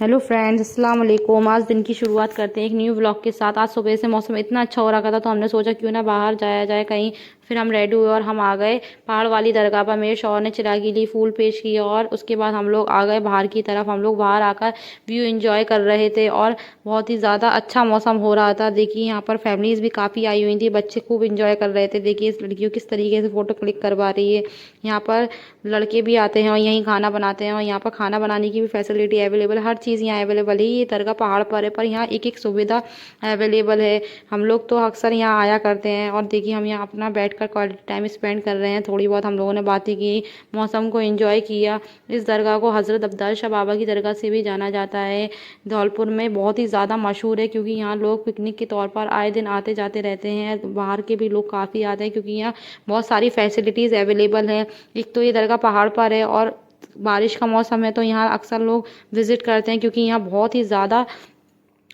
Hello friends, अस्सलाम वालेकुम। आज दिन की शुरुआत करते हैं एक न्यू व्लॉग के साथ। आज सुबह से मौसम इतना अच्छा हो रखा था तो हमने सोचा क्यों ना बाहर जाया जाए कहीं। फिर हम रेडी हुए और हम आ गए पहाड़ वाली दरगाह पर। मेरे शौहर ने चिरागी ली, फूल पेश किए और उसके बाद हम लोग आ गए बाहर की तरफ। हम लोग बाहर आकर व्यू एंजॉय कर रहे थे और बहुत ही ज़्यादा अच्छा मौसम हो रहा था। देखिए यहाँ पर फैमिलीज़ भी काफ़ी आई हुई थी, बच्चे खूब इंजॉय कर रहे थे। देखिए इस लड़कियों किस तरीके से फ़ोटो क्लिक करवा रही है। यहाँ पर लड़के भी आते हैं और यहीं खाना बनाते हैं और यहाँ पर खाना बनाने की भी फैसिलिटी अवेलेबल, हर चीज़ यहाँ अवेलेबल है। ये दरगाह पहाड़ पर है पर यहाँ एक एक सुविधा अवेलेबल है। हम लोग तो अक्सर यहाँ आया करते हैं और देखिए हम यहाँ अपना बैठकर क्वालिटी टाइम स्पेंड कर रहे हैं। थोड़ी बहुत हम लोगों ने बातें की, मौसम को एंजॉय किया। इस दरगाह को हज़रत अब्दाल शाह बाबा की दरगाह से भी जाना जाता है। धौलपुर में बहुत ही ज़्यादा मशहूर है क्योंकि यहाँ लोग पिकनिक के तौर पर आए दिन आते जाते रहते हैं। बाहर के भी लोग काफ़ी आते हैं क्योंकि यहाँ बहुत सारी फैसिलिटीज़ अवेलेबल हैं। एक तो ये दरगाह पहाड़ पर है और बारिश का मौसम है तो यहाँ अक्सर लोग विज़िट करते हैं क्योंकि यहाँ बहुत ही ज़्यादा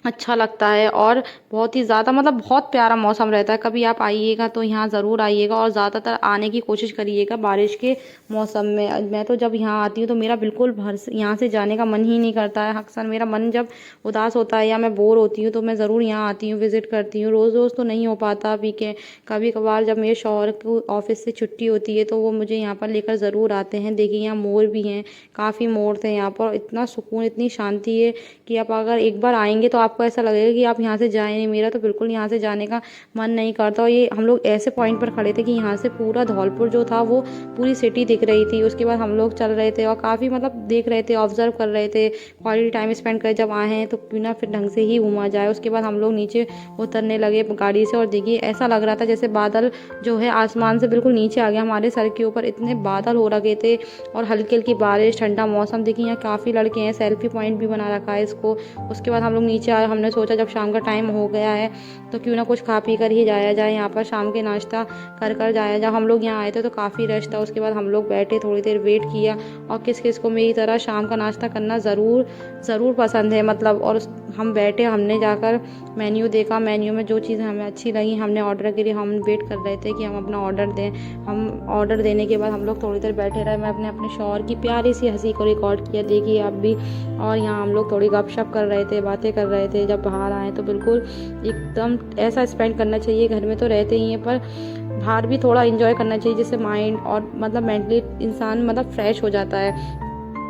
अच्छा लगता है और बहुत ही ज़्यादा मतलब बहुत प्यारा मौसम रहता है। कभी आप आइएगा तो यहाँ ज़रूर आइएगा और ज़्यादातर आने की कोशिश करिएगा बारिश के मौसम में। मैं तो जब यहाँ आती हूँ तो मेरा बिल्कुल यहाँ से जाने का मन ही नहीं करता है। अक्सर मेरा मन जब उदास होता है या मैं बोर होती हूँ तो मैं ज़रूर यहाँ आती हूँ, विज़िट करती हूँ। रोज़ रोज़ तो नहीं हो पाता वीकेंड, कभी कभार जब मेरे शौहर को ऑफिस से छुट्टी होती है तो वो मुझे यहाँ पर लेकर ज़रूर आते हैं। देखिए यहाँ मोर भी हैं, काफ़ी मोर थे यहाँ पर। इतना सुकून, इतनी शांति है कि आप अगर एक बार आएंगे तो आपको ऐसा लगेगा कि आप यहाँ से जाए नहीं। मेरा तो बिल्कुल यहाँ से जाने का मन नहीं करता। और ये हम लोग ऐसे पॉइंट पर खड़े थे कि यहाँ से पूरा धौलपुर जो था वो पूरी सिटी दिख रही थी। उसके बाद हम लोग चल रहे थे और काफ़ी मतलब देख रहे थे, ऑब्जर्व कर रहे थे, क्वालिटी टाइम स्पेंड कर। जब आए हैं तो क्यों ना फिर ढंग से ही घूमा जाए। उसके बाद हम लोग नीचे उतरने लगे गाड़ी से और देखिए ऐसा लग रहा था जैसे बादल जो है आसमान से बिल्कुल नीचे आ गया। हमारे सर के ऊपर इतने बादल हो रखे थे और हल्की हल्की बारिश, ठंडा मौसम। देखिए यहाँ काफ़ी लड़के हैं, सेल्फी पॉइंट भी बना रखा है इसको। उसके बाद हम लोग नीचे आए, हमने सोचा जब शाम का टाइम हो गया है तो क्यों ना कुछ खा पी कर ही जाया जाए। यहाँ पर शाम के नाश्ता कर कर जाया जाए। हम लोग यहाँ आए थे तो काफ़ी रश था। उसके बाद हम लोग बैठे, थोड़ी देर वेट किया। और किस किस को मेरी तरह शाम का नाश्ता करना ज़रूर पसंद है मतलब। और हम बैठे, हमने जाकर मेन्यू देखा, मेन्यू में जो चीज़ें हमें अच्छी लगी हमने ऑर्डर के लिए हम वेट कर रहे थे कि हम अपना ऑर्डर दें। हम ऑर्डर देने के बाद हम लोग थोड़ी देर बैठे रहे। मैं अपने शौहर की प्यारी सी हंसी को रिकॉर्ड किया, देखिए आप भी। और यहाँ हम लोग थोड़ी गपशप कर रहे थे, बातें कर रहे थे। जब बाहर आए तो बिल्कुल एकदम ऐसा स्पेंड करना चाहिए। घर में तो रहते ही हैं पर बाहर भी थोड़ा इंजॉय करना चाहिए जिससे माइंड और मतलब मेंटली इंसान मतलब फ्रेश हो जाता है।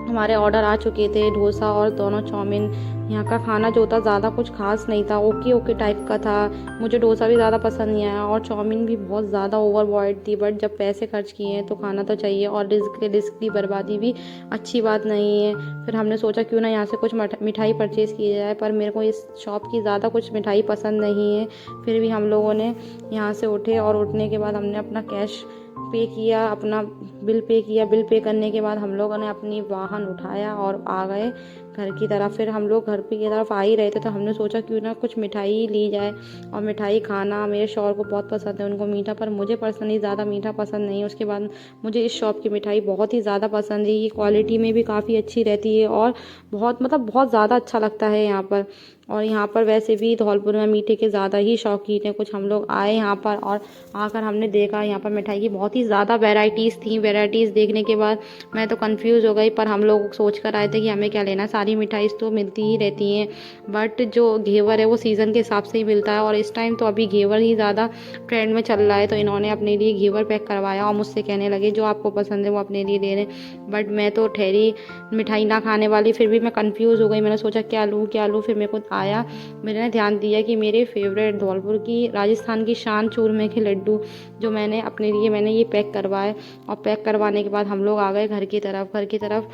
हमारे ऑर्डर आ चुके थे, डोसा और दोनों चाउमीन। यहाँ का खाना जो था ज़्यादा कुछ खास नहीं था, ओके ओके टाइप का था। मुझे डोसा भी ज़्यादा पसंद नहीं आया और चाउमीन भी बहुत ज़्यादा ओवर बॉइल्ड थी। बट जब पैसे खर्च किए हैं तो खाना तो चाहिए और रिस्क की बर्बादी भी अच्छी बात नहीं है। फिर हमने सोचा क्यों ना यहाँ से कुछ मिठाई परचेज़ की जाए, पर मेरे को इस शॉप की ज़्यादा कुछ मिठाई पसंद नहीं है। फिर भी हम लोगों ने यहाँ से उठे और उठने के बाद हमने अपना कैश पे किया, अपना बिल पे किया। बिल पे करने के बाद हम लोगों ने अपनी वाहन उठाया और आ गए घर की तरफ। फिर हम लोग घर की तरफ आ ही रहे थे तो हमने सोचा क्यों ना कुछ मिठाई ली जाए। और मिठाई खाना मेरे शौहर को बहुत पसंद है, उनको मीठा, पर मुझे पर्सनली ज़्यादा मीठा पसंद नहीं है। उसके बाद मुझे इस शॉप की मिठाई बहुत ही ज़्यादा पसंद है। ये क्वालिटी में भी काफ़ी अच्छी रहती है और बहुत मतलब बहुत ज़्यादा अच्छा लगता है यहाँ पर। और यहाँ पर वैसे भी धौलपुर में मीठे के ज़्यादा ही शौकीन हैं कुछ। हम लोग आए यहाँ पर और आकर हमने देखा यहाँ पर मिठाई की बहुत ही ज़्यादा वैरायटीज़ थी। वैरायटीज़ देखने के बाद मैं तो कंफ्यूज हो गई, पर हम लोग सोच कर आए थे कि हमें क्या लेना, सारी मिठाई तो मिलती ही रहती हैं। बट जो घेवर है वो सीज़न के हिसाब से ही मिलता है और इस टाइम तो अभी घेवर ही ज़्यादा ट्रेंड में चल रहा है। तो इन्होंने अपने लिए घेवर पैक करवाया और मुझसे कहने लगे जो आपको पसंद है वो अपने लिए ले लें। बट मैं तो ठहरी मिठाई ना खाने वाली, फिर भी मैं कंफ्यूज हो गई। मैंने सोचा क्या लूँ क्या लूँ। फिर मेरे को आया, मैंने ध्यान दिया कि मेरे फेवरेट धौलपुर की राजस्थान की शान चूरमे के लड्डू जो मैंने अपने लिए ये पैक करवाए। और पैक करवाने के बाद हम लोग आ गए घर की तरफ। घर की तरफ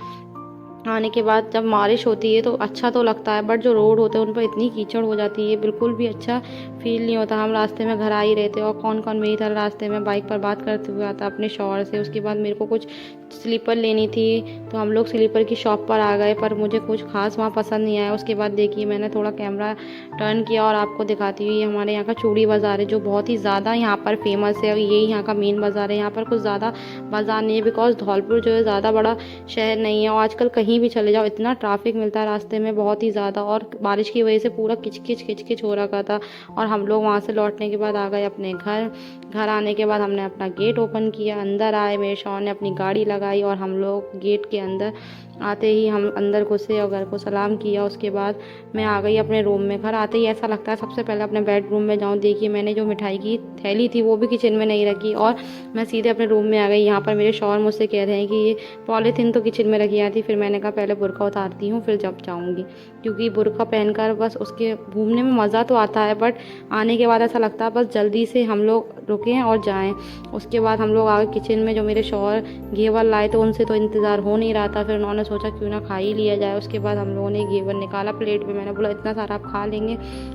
आने के बाद जब बारिश होती है तो अच्छा तो लगता है, बट जो रोड होते हैं उन पर इतनी कीचड़ हो जाती है, बिल्कुल भी अच्छा फील नहीं होता। हम रास्ते में घर आ ही रहे थे और कौन कौन मेरी तरह रास्ते में बाइक पर बात करते हुए आता अपने शौहर से। उसके बाद मेरे को कुछ स्लीपर लेनी थी तो हम लोग स्लीपर की शॉप पर आ गए, पर मुझे कुछ खास वहाँ पसंद नहीं आया। उसके बाद देखिए मैंने थोड़ा कैमरा टर्न किया और आपको दिखाती हुई हमारे यहाँ का चूड़ी बाज़ार है जो बहुत ही ज़्यादा यहाँ पर फेमस है और यही यहाँ का मेन बाज़ार है। यहाँ पर कुछ ज़्यादा बाज़ार नहीं है बिकॉज धौलपुर जो है ज़्यादा बड़ा शहर नहीं है और आजकल कहीं भी चले जाओ इतना ट्रैफिक मिलता है रास्ते में बहुत ही ज़्यादा। और बारिश की वजह से पूरा किचकिच हो रखा था। और हम लोग वहाँ से लौटने के बाद आ गए अपने घर। घर आने के बाद हमने अपना गेट ओपन किया, अंदर आए, मेरे शौहर ने अपनी गाड़ी लगाई और हम लोग गेट के अंदर आते ही हम अंदर घुसे और घर को सलाम किया। उसके बाद मैं आ गई अपने रूम में। घर आते ही ऐसा लगता है सबसे पहले अपने बेडरूम में जाऊँ। देखिए मैंने जो मिठाई की थैली थी वो भी किचन में नहीं रखी और मैं सीधे अपने रूम में आ गई। यहाँ पर मेरे शौहर मुझसे कह रहे हैं कि ये पॉलीथीन तो किचन में रखी आती। फिर मैंने कहा पहले बुर्का उतारती हूँ फिर जब जाऊँगी, क्योंकि बुर्का पहनकर बस उसके घूमने में मज़ा तो आता है, बट आने के बाद ऐसा लगता है बस जल्दी से हम लोग रुकें और जाएं। उसके बाद हम लोग आ गए किचन में। जो मेरे शौहर घेवर लाए तो उनसे तो इंतज़ार हो नहीं रहा था, फिर उन्होंने सोचा क्यों ना खा ही लिया जाए। उसके बाद हम लोगों ने घेवर निकाला प्लेट में। मैंने बोला इतना सारा आप खा लेंगे?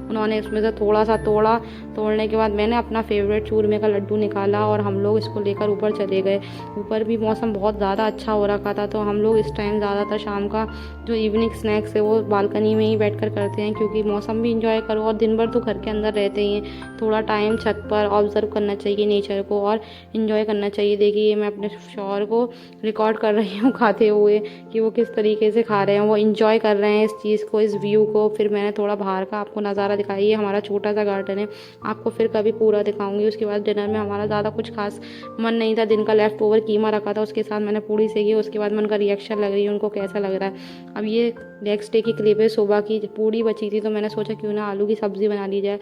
उन्होंने उसमें से थोड़ा सा तोड़ा। तोड़ने के बाद मैंने अपना फेवरेट चूरमे का लड्डू निकाला और हम लोग इसको लेकर ऊपर चले गए। ऊपर भी मौसम बहुत ज़्यादा अच्छा हो रखा था, तो हम लोग इस टाइम ज़्यादातर शाम का जो इवनिंग स्नैक्स है वो बालकनी में ही बैठकर करते हैं, क्योंकि मौसम भी इंजॉय करो और दिन भर तो घर के अंदर रहते ही हैं। थोड़ा टाइम छत पर ऑब्जर्व करना चाहिए नेचर को और इन्जॉय करना चाहिए। देखिए मैं अपने शौहर को रिकॉर्ड कर रही हूँ खाते हुए कि वो किस तरीके से खा रहे हैं, वो इन्जॉय कर रहे हैं इस चीज़ को, इस व्यू को। फिर मैंने थोड़ा बाहर का आपको नज़ारा दिखाई है, हमारा छोटा सा गार्डन है, आपको फिर कभी पूरा दिखाऊंगी। उसके बाद डिनर में हमारा ज़्यादा कुछ खास मन नहीं था। दिन का लेफ्ट ओवर कीमा रखा था, उसके साथ मैंने पूड़ी सेकी। उसके बाद मैं उनका रिएक्शन लग रही है उनको कैसा लग रहा है। अब ये नेक्स्ट डे की क्लिप है। सुबह की पूड़ी बची थी तो मैंने सोचा क्यों ना आलू की सब्ज़ी बना ली जाए।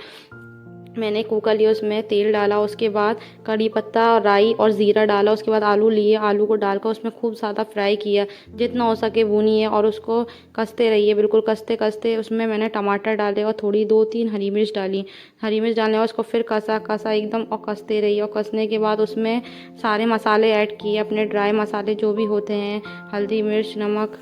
मैंने कुकर लिया, उसमें तेल डाला, उसके बाद कड़ी पत्ता राई और ज़ीरा डाला। उसके बाद आलू लिए, आलू को डालकर उसमें खूब ज़्यादा फ्राई किया, जितना हो सके भूनिए और उसको कसते रहिए। बिल्कुल कसते कसते उसमें मैंने टमाटर डाले और थोड़ी 2-3 हरी मिर्च डाली। हरी मिर्च डालने और उसको फिर कसा कसा एकदम और कसते रहिए। और कसने के बाद उसमें सारे मसाले ऐड किए, अपने ड्राई मसाले जो भी होते हैं, हल्दी मिर्च नमक।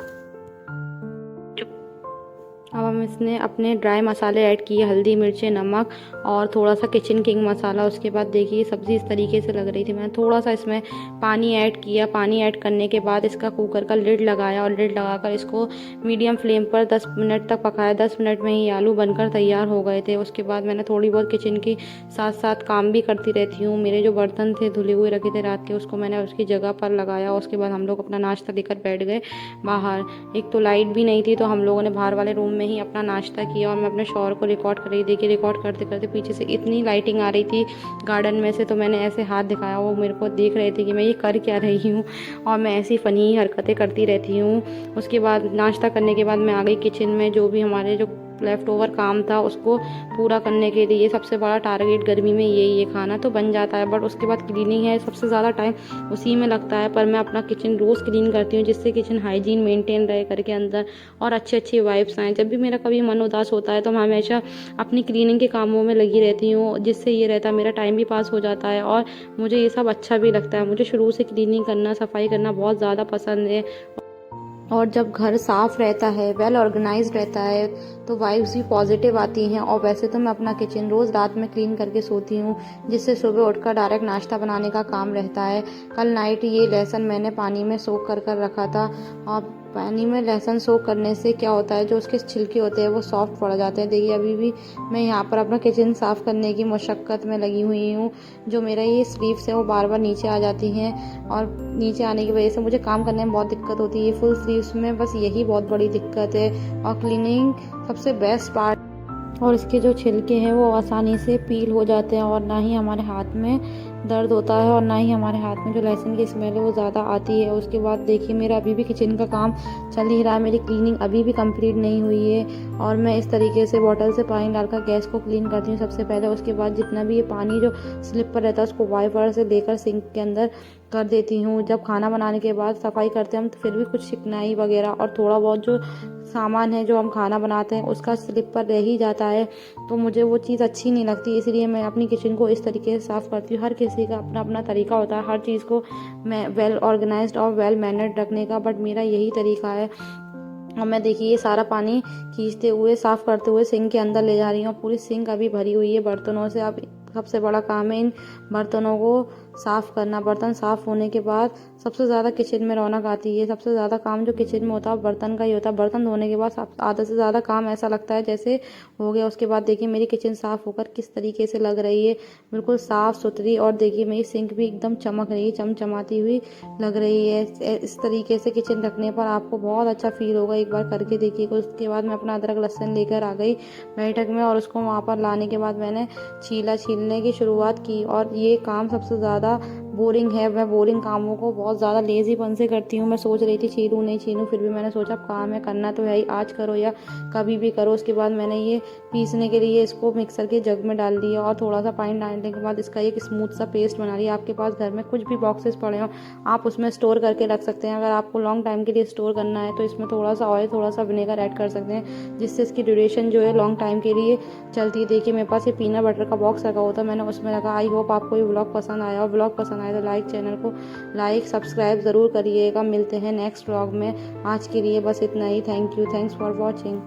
अब हम इसमें अपने ड्राई मसाले ऐड किए, हल्दी मिर्ची नमक और थोड़ा सा किचन किंग मसाला। उसके बाद देखिए सब्ज़ी इस तरीके से लग रही थी। मैंने थोड़ा सा इसमें पानी ऐड किया। पानी ऐड करने के बाद इसका कुकर का लिड लगाया और लिड लगाकर इसको मीडियम फ्लेम पर 10 मिनट तक पकाया। 10 मिनट में ही आलू बनकर तैयार हो गए थे। उसके बाद मैंने थोड़ी बहुत किचन की साथ साथ काम भी करती रहती हूँ। मेरे जो बर्तन थे धुले हुए रखे थे रात के, उसको मैंने उसकी जगह पर लगाया। उसके बाद हम लोग अपना नाश्ता लेकर बैठ गए बाहर। एक तो लाइट भी नहीं थी, तो हम लोगों ने बाहर वाले रूम में ही अपना नाश्ता किया और मैं अपने शौहर को रिकॉर्ड कर रही थी। देखिए रिकॉर्ड करते करते पीछे से इतनी लाइटिंग आ रही थी गार्डन में से, तो मैंने ऐसे हाथ दिखाया, वो मेरे को देख रहे थे कि मैं ये कर क्या रही हूँ और मैं ऐसी फ़नी हरकतें करती रहती हूँ। उसके बाद नाश्ता करने के बाद मैं आ गई किचन में। जो भी हमारे जो लेफ़्ट ओवर काम था उसको पूरा करने के लिए सबसे बड़ा टारगेट गर्मी में यही है। खाना तो बन जाता है बट उसके बाद क्लीनिंग है, सबसे ज़्यादा टाइम उसी में लगता है। पर मैं अपना किचन रोज़ क्लीन करती हूँ, जिससे किचन हाइजीन मेंटेन रहे घर के अंदर और अच्छी अच्छी वाइब्स आएँ। जब भी मेरा कभी मन उदास होता है तो मैं हमेशा अपनी क्लीनिंग के कामों में लगी रहती हूँ, जिससे ये रहता है मेरा टाइम भी पास हो जाता है और मुझे ये सब अच्छा भी लगता है। मुझे शुरू से क्लीनिंग करना, सफाई करना बहुत ज़्यादा पसंद है। और जब घर साफ़ रहता है, वेल ऑर्गेनाइज्ड रहता है, तो वाइब्स भी पॉजिटिव आती हैं। और वैसे तो मैं अपना किचन रोज़ रात में क्लीन करके सोती हूँ, जिससे सुबह उठकर डायरेक्ट नाश्ता बनाने का काम रहता है। कल नाइट ये लहसुन मैंने पानी में सोख कर रखा था। और पानी में लहसुन सोख करने से क्या होता है, जो उसके छिलके होते हैं वो सॉफ्ट पड़ जाते हैं। देखिए अभी भी मैं यहाँ पर अपना किचन साफ़ करने की मशक्क़त में लगी हुई हूँ। जो मेरा ये स्लीव्स है वो बार बार नीचे आ जाती हैं और नीचे आने की वजह से मुझे काम करने में बहुत दिक्कत होती है। फुल स्लीव्स में बस यही बहुत बड़ी दिक्कत है। और क्लीनिंग सबसे बेस्ट पार्ट। और इसके जो छिलके हैं वो आसानी से पील हो जाते हैं और ना ही हमारे हाथ में दर्द होता है और ना ही हमारे हाथ में जो लहसुन की स्मेल है वो ज़्यादा आती है। उसके बाद देखिए मेरा अभी भी किचन का काम चल ही रहा है, मेरी क्लीनिंग अभी भी कंप्लीट नहीं हुई है। और मैं इस तरीके से बॉटल से पानी डालकर गैस को क्लीन करती हूँ सबसे पहले। उसके बाद जितना भी ये पानी जो स्लिप पर रहता है उसको वाइपर से लेकर सिंक के अंदर कर देती हूँ। जब खाना बनाने के बाद सफाई करते हैं हम, तो फिर भी कुछ चिकनाई वगैरह और थोड़ा बहुत जो सामान है जो हम खाना बनाते हैं उसका स्लिप पर रह ही जाता है, तो मुझे वो चीज़ अच्छी नहीं लगती। इसलिए मैं अपनी किचन को इस तरीके से साफ़ करती हूँ। हर किसी का अपना अपना तरीका होता है हर चीज़ को मैं वेल ऑर्गेनाइज्ड और वेल मैनर्ड रखने का, बट मेरा यही तरीका है। और मैं देखिए ये सारा पानी खींचते हुए साफ़ करते हुए सिंक के अंदर ले जा रही हूँ। पूरी सिंक अभी भरी हुई है बर्तनों से। अब सबसे बड़ा काम है इन बर्तनों को साफ़ करना। बर्तन साफ़ होने के बाद सबसे ज़्यादा किचन में रौनक आती है। सबसे ज़्यादा काम जो किचन में होता है बर्तन का ही होता है। बर्तन धोने के बाद आधा से ज़्यादा काम ऐसा लगता है जैसे हो गया। उसके बाद देखिए मेरी किचन साफ़ होकर किस तरीके से लग रही है, बिल्कुल साफ़ सुथरी। और देखिए मेरी सिंक भी एकदम चमक रही है, चमचमाती हुई लग रही है। इस तरीके से किचन रखने पर आपको बहुत अच्छा फील होगा, एक बार करके देखिएगा। उसके बाद मैं अपना अदरक लहसुन लेकर आ गई बैठक में और उसको वहाँ पर लाने के बाद मैंने छीलने की शुरुआत की। और ये काम सबसे ज़्यादा बोरिंग है। मैं बोरिंग कामों को बहुत ज़्यादा लेज़ीपन से करती हूँ। मैं सोच रही थी छीलूँ नहीं छीलूँ, फिर भी मैंने सोचा अब काम है, करना तो है ही, आज करो या कभी भी करो। उसके बाद मैंने ये पीसने के लिए इसको मिक्सर के जग में डाल दिया और थोड़ा सा पानी डालने के बाद इसका एक स्मूथ सा पेस्ट बना लिया। आपके पास घर में कुछ भी बॉक्सेस पड़े हों, आप उसमें स्टोर करके रख सकते हैं। अगर आपको लॉन्ग टाइम के लिए स्टोर करना है तो इसमें थोड़ा सा ऑयल, थोड़ा सा विनेगर ऐड कर सकते हैं, जिससे इसकी ड्यूरेशन जो है लॉन्ग टाइम के लिए चलती है। देखिए मेरे पास ये पीनट बटर का बॉक्स रखा हुआ था, मैंने उसमें रखा। आई होप आपको ये व्लॉग पसंद आया, और व्लॉग पसंद आया तो चैनल को लाइक सब्सक्राइब ज़रूर करिएगा। मिलते हैं नेक्स्ट व्लॉग में। आज के लिए बस इतना ही। Thank you, thanks for watching.